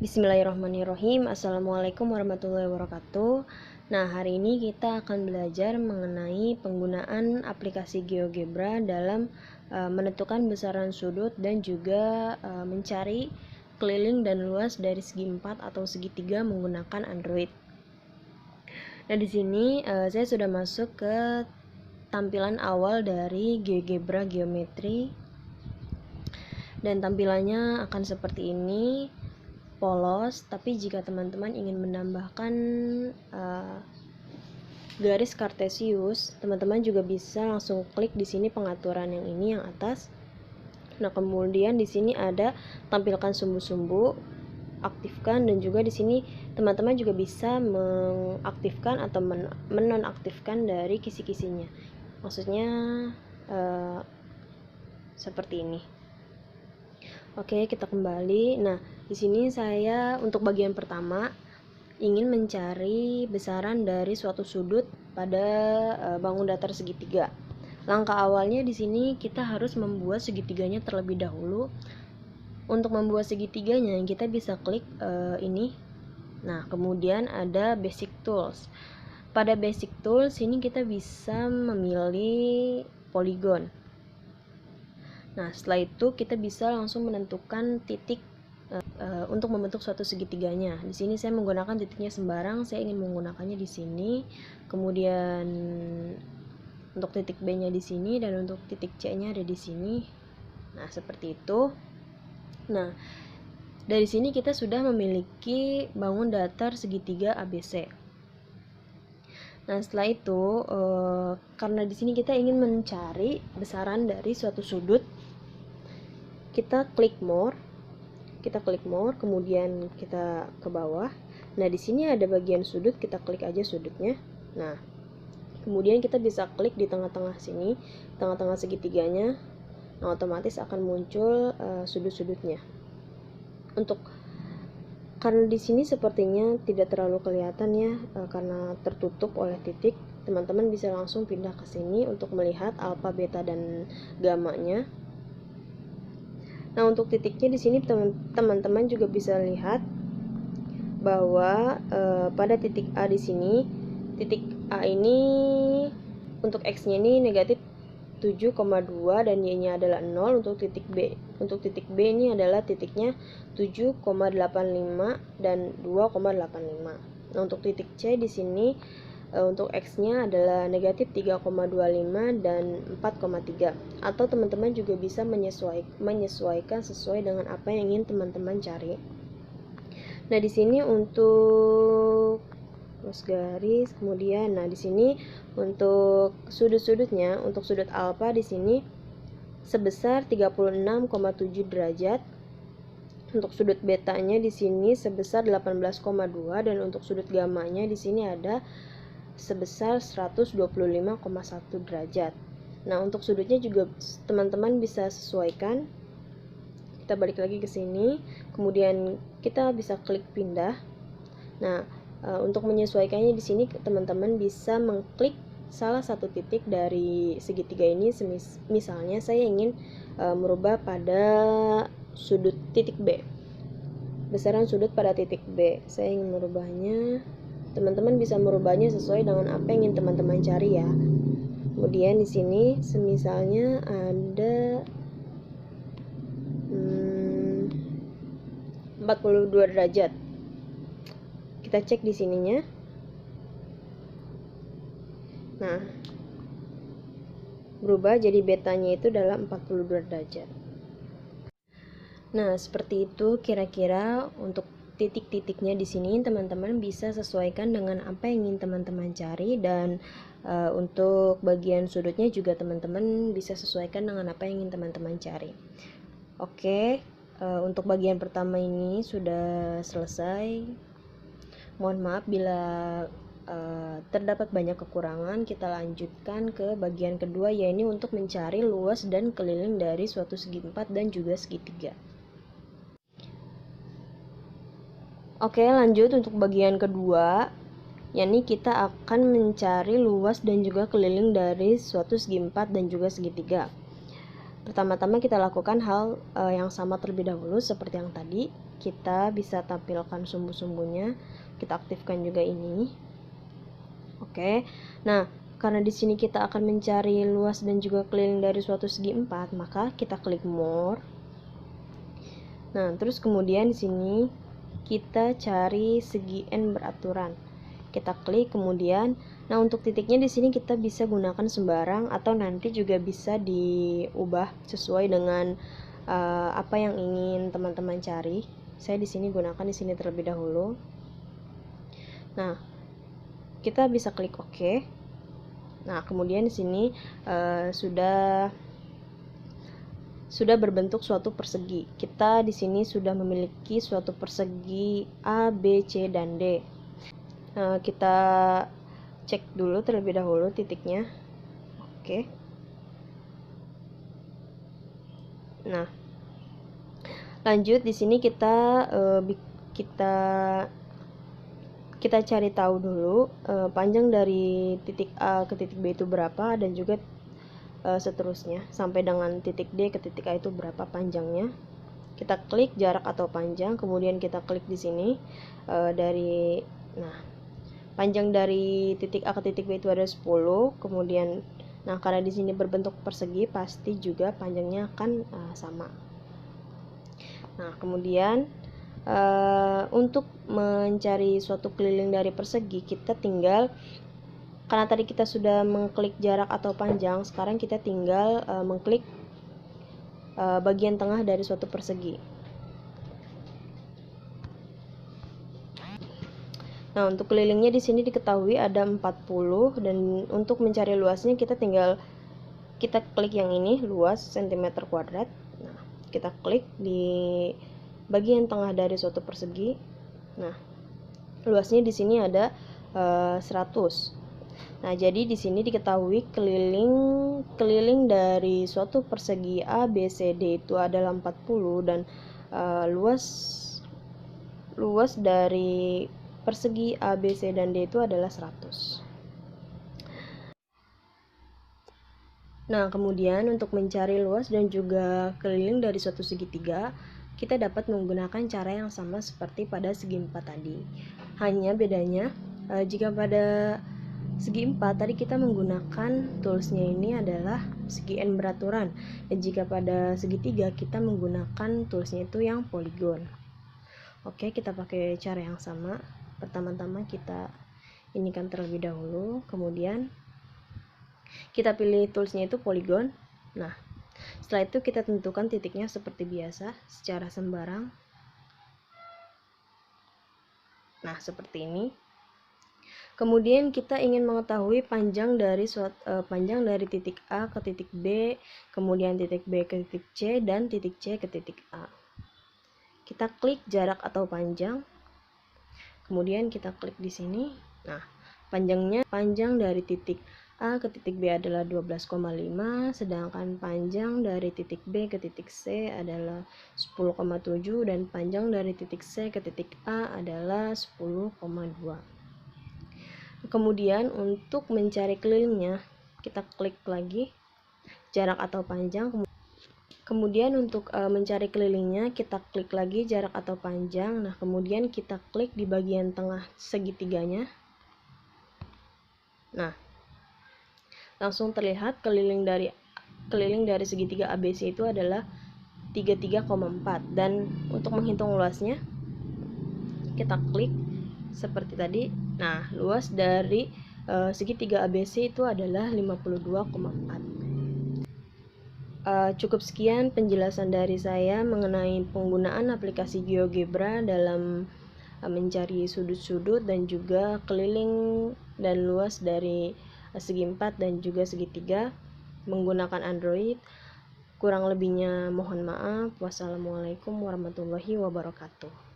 Bismillahirrahmanirrahim. Assalamualaikum warahmatullahi wabarakatuh. Nah, hari ini kita akan belajar mengenai penggunaan aplikasi GeoGebra dalam menentukan besaran sudut dan juga mencari keliling dan luas dari segi 4 atau segitiga menggunakan Android. Nah, di sini saya sudah masuk ke tampilan awal dari GeoGebra Geometri dan tampilannya akan seperti ini, polos. Tapi jika teman-teman ingin menambahkan garis kartesius, teman-teman juga bisa langsung klik di sini pengaturan yang ini yang atas. Nah, kemudian di sini ada tampilkan sumbu-sumbu, aktifkan, dan juga di sini teman-teman juga bisa mengaktifkan atau menonaktifkan dari kisi-kisinya. Maksudnya seperti ini. Oke, kita kembali. Nah, di sini saya untuk bagian pertama ingin mencari besaran dari suatu sudut pada bangun datar segitiga. Langkah awalnya di sini kita harus membuat segitiganya terlebih dahulu. Untuk membuat segitiganya kita bisa klik ini. Nah, kemudian ada Basic Tools. Pada Basic Tools ini kita bisa memilih poligon. Nah, setelah itu kita bisa langsung menentukan titik untuk membentuk suatu segitiganya. Di sini saya menggunakan titiknya sembarang, saya ingin menggunakannya di sini. Kemudian untuk titik B-nya di sini dan untuk titik C-nya ada di sini. Nah, seperti itu. Nah, dari sini kita sudah memiliki bangun datar segitiga ABC. Nah, setelah itu karena di sini kita ingin mencari besaran dari suatu sudut, kita klik more, kemudian kita ke bawah. Nah, di sini ada bagian sudut, kita klik aja sudutnya. Nah, kemudian kita bisa klik di tengah-tengah sini, tengah-tengah segitiganya. Nah, otomatis akan muncul sudut-sudutnya. Karena di sini sepertinya tidak terlalu kelihatan ya, karena tertutup oleh titik. Teman-teman bisa langsung pindah ke sini untuk melihat alfa, beta, dan gamanya. Nah, untuk titiknya di sini teman-teman juga bisa lihat bahwa pada titik A di sini, titik A ini untuk X-nya ini negatif 7,2 dan Y-nya adalah 0. Untuk titik B ini adalah titiknya 7,85 dan 2,85. Nah, untuk titik C di sini untuk X-nya adalah negatif 3,25 dan 4,3. Atau teman-teman juga bisa menyesuaikan sesuai dengan apa yang ingin teman-teman cari. Nah, di sini untuk garis, kemudian di sini untuk sudut-sudutnya, untuk sudut alfa di sini sebesar 36,7 derajat. Untuk sudut betanya di sini sebesar 18,2 dan untuk sudut gamanya di sini ada sebesar 125,1 derajat. Nah, untuk sudutnya juga teman-teman bisa sesuaikan. Kita balik lagi ke sini, kemudian kita bisa klik pindah. Nah, untuk menyesuaikannya di sini teman-teman bisa mengklik salah satu titik dari segitiga ini. Misalnya saya ingin merubah pada sudut titik B, besaran sudut pada titik B. Saya ingin merubahnya. Teman-teman bisa merubahnya sesuai dengan apa yang ingin teman-teman cari ya. Kemudian di sini semisalnya ada 42 derajat. Kita cek di sininya. Nah, berubah jadi betanya itu adalah 42 derajat. Nah, seperti itu kira-kira untuk titik-titiknya di sini. Teman-teman bisa sesuaikan dengan apa yang ingin teman-teman cari, dan untuk bagian sudutnya juga teman-teman bisa sesuaikan dengan apa yang ingin teman-teman cari. Oke, untuk bagian pertama ini sudah selesai. Mohon maaf bila terdapat banyak kekurangan. Kita lanjutkan ke bagian kedua, yaitu untuk mencari luas dan keliling dari suatu segi 4 dan juga segitiga. Oke, lanjut untuk bagian kedua, yakni kita akan mencari luas dan juga keliling dari suatu segi 4 dan juga segitiga. Pertama-tama kita lakukan hal yang sama terlebih dahulu seperti yang tadi. kita bisa tampilkan sumbu-sumbunya. Kita aktifkan juga ini. Oke. Nah, karena di sini kita akan mencari luas dan juga keliling dari suatu segi 4, maka kita klik more. Nah, terus kemudian di sini kita cari segi N beraturan. Kita klik, kemudian nah untuk titiknya di sini kita bisa gunakan sembarang atau nanti juga bisa diubah sesuai dengan apa yang ingin teman-teman cari. Saya di sini gunakan di sini terlebih dahulu. Nah, kita bisa klik OK. Nah, kemudian di sini sudah berbentuk suatu persegi. Kita di sini sudah memiliki suatu persegi A, B, C, dan D. Kita cek dulu terlebih dahulu titiknya. Oke. Nah, lanjut di sini kita cari tahu dulu panjang dari titik A ke titik B itu berapa, dan juga seterusnya sampai dengan titik D ke titik A itu berapa panjangnya. Kita klik jarak atau panjang, kemudian kita klik di sini panjang dari titik A ke titik B itu ada 10. Kemudian karena di sini berbentuk persegi, pasti juga panjangnya akan sama. Nah, kemudian untuk mencari suatu keliling dari persegi, kita tinggal, karena tadi kita sudah mengklik jarak atau panjang, sekarang kita tinggal mengklik bagian tengah dari suatu persegi. Nah, untuk kelilingnya di sini diketahui ada 40, dan untuk mencari luasnya kita klik yang ini, luas cm². Nah, kita klik di bagian tengah dari suatu persegi. Nah, luasnya di sini ada 100. Nah, jadi di sini diketahui keliling dari suatu persegi A, B, C, D itu adalah 40, dan luas dari persegi A, B, C, dan D itu adalah 100. Nah, kemudian untuk mencari luas dan juga keliling dari suatu segitiga, kita dapat menggunakan cara yang sama seperti pada segi 4 tadi. Hanya bedanya, jika pada segi 4 tadi kita menggunakan toolsnya ini adalah segi N beraturan, dan jika pada segitiga kita menggunakan toolsnya itu yang poligon. Oke, kita pakai cara yang sama. Pertama-tama kita inikan terlebih dahulu, kemudian kita pilih toolsnya itu poligon. Nah, setelah itu kita tentukan titiknya seperti biasa secara sembarang. Nah, seperti ini. Kemudian kita ingin mengetahui panjang dari titik A ke titik B, kemudian titik B ke titik C, dan titik C ke titik A. Kita klik jarak atau panjang. Kemudian kita klik di sini. Nah, panjang dari titik A ke titik B adalah 12,5, sedangkan panjang dari titik B ke titik C adalah 10,7, dan panjang dari titik C ke titik A adalah 10,2. Kemudian untuk mencari kelilingnya, kita klik lagi jarak atau panjang. Kemudian untuk mencari kelilingnya, kita klik lagi jarak atau panjang. Nah, kemudian kita klik di bagian tengah segitiganya. Nah, langsung terlihat keliling dari segitiga ABC itu adalah 33,4. Dan untuk menghitung luasnya, kita klik seperti tadi. Nah, luas dari segitiga ABC itu adalah 52,4. Cukup sekian penjelasan dari saya mengenai penggunaan aplikasi GeoGebra dalam mencari sudut-sudut dan juga keliling dan luas dari segi 4 dan juga segitiga menggunakan Android. Kurang lebihnya mohon maaf. Wassalamualaikum warahmatullahi wabarakatuh.